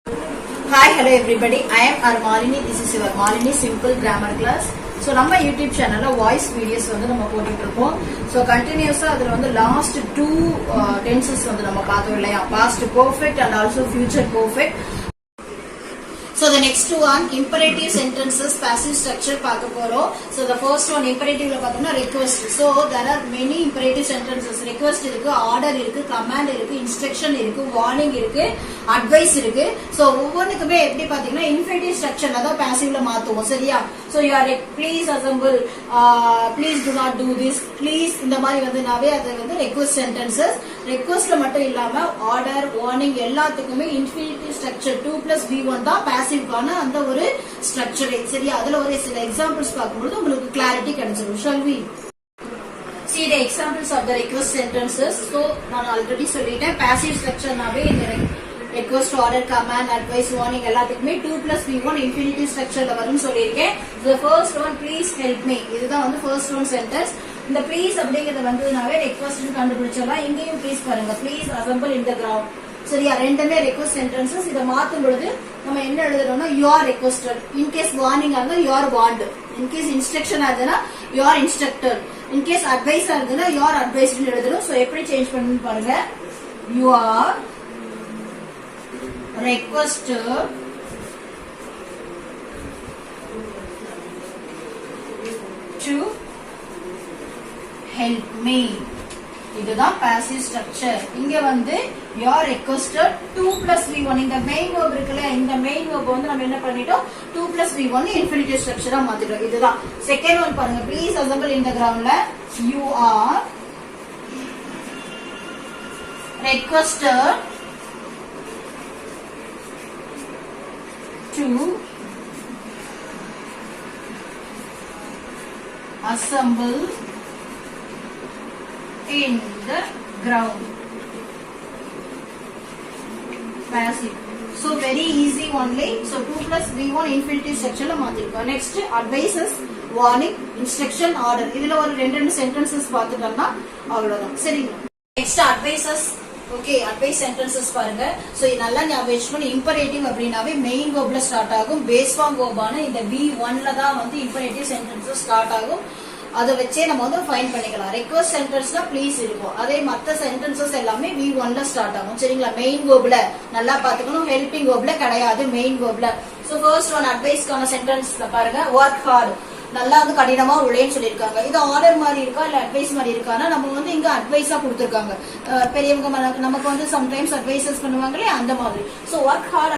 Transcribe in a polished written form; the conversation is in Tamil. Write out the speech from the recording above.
Hi, hello everybody. I am Armalini. This is your Malini Simple Grammar Class. So, நம்ம YouTube channel voice videos வந்து நம்ம போட்டுட்டு இருக்கோம். So, continuously அதுல வந்து last two tenses வந்து நம்ம பார்த்தோம் இல்லையா? Past perfect and also future perfect. So the next one, imperative sentences, passive structure பார்க்க போறோம். So the first one, imperative பார்த்தோம்னா request. So there are many imperative sentences. Request இருக்கு, order இருக்கு, command இருக்கு, instruction இருக்கு, warning இருக்கு, advice இருக்கு. So ஒவ்வொன்றுக்குமே எப்படி பாத்தீங்கன்னா infinitive structure அதான் passiveல மாத்துவோம் சரியா? So you are like, please assemble, please do not do this, please இந்த மாதிரி வந்து நாவே அது வந்து request sentences. Requestல மட்டும் இல்லாம order, warning எல்லாத்துக்குமே infinitive structure 2 plus V1 தான் passiveக்கான அந்த ஒரு structure சரியா? அதுல ஒரு சில examples பார்க்கும்போது உங்களுக்கு clarity கிடைச்சிடும். Shall we see the examples of the request sentences? So நான் already சொல்லிட்டேன் passive structure நாவே இந்த request, order, command, advice, warning எல்லாத்துக்குமே 2 plus V1 infinitive structureல வரும்னு சொல்லியிருக்கேன். The first one, please help me. இதுதான் வந்து first one sentence. இந்த ப்ளீஸ் அப்படிங்கறத வந்து நாவே ரெக்வெஸ்ட் கண்டுபிடிச்சலாம். இங்கேயும் ப்ளீஸ் பாருங்க, please assemble in the ground சரியா? ரெண்டுமே ரெக்வெஸ்ட் சென்டென்சஸ். இத மாத்தும் பொழுது நம்ம என்ன எழுதணும்னா you are requested. In case warning ஆகுது you are warned. In case instruction ஆகுதுன்னா you are instructed. In case advice ஆகுதுன்னா யூ ஆர் அட்வைஸ்ட்னு எழுதணும். சோ எப்படி சேஞ்ச் பண்ணனும் பாருங்க. You are requested to help me. இதுதான் passive structure. இங்க வந்து you are requested 2 plus V1. இந்த main verb இருக்குல்ல, இந்த main verb வந்து நம்ம என்ன பண்ணிட்டோம் 2 plus V1 infinitive structure மாத்திட்டோம். இதுதான் second one பாருங்க. Please assemble in the groundல you are requested to assemble in the ground. Passive. So very easy only. So 2 plus V1 infinitive structure la மாத்திருக்கோம். Next advices, warning, instruction, order. இதுல ஒரு ரெண்டு sentences பார்த்துட்டோம்னா அவ்வளவுதான் சரிங்களா? Next advices. Okay, advice sentences பாருங்க. So நல்லா ஞாபகம் வச்சுக்கணும். imperative அப்படினாவே main verbல ஸ்டார்ட் ஆகும். base form verb ஆன இந்த V1ல தான் வந்து imperative sentences ஸ்டார்ட் ஆகும். அதை வச்சே நம்ம வந்து ஃபைண்ட் பண்ணிக்கலாம். ரெக்வெஸ்ட் சென்டென்ஸ்னா ப்ளீஸ் இருக்கும். அதே மற்ற சென்டென்சஸ் எல்லாமே V1ல ஸ்டார்ட் ஆகும் சரிங்களா? மெயின் வேர்ப்ல நல்லா பாத்துக்கணும். ஹெல்பிங் வேர்ப்ல கிடையாது, மெயின் வேர்ப்ல. சோ ஃபர்ஸ்ட் ஒன் அட்வைஸ்க்கான சென்டென்ஸ்ல பாருங்க. Work hard. நல்லா வந்து கடினமா உழைன்னு சொல்லியிருக்காங்க. இது ஆர்டர் மாதிரி இருக்கா இல்ல அட்வைஸ் மாதிரி இருக்கானா? நம்ம வந்து இங்க அட்வைஸா கொடுத்திருக்காங்க. பெரியவங்க நமக்கு வந்து சம்டைம்ஸ் அட்வைசஸ் பண்ணுவாங்களே அந்த மாதிரி. So work hard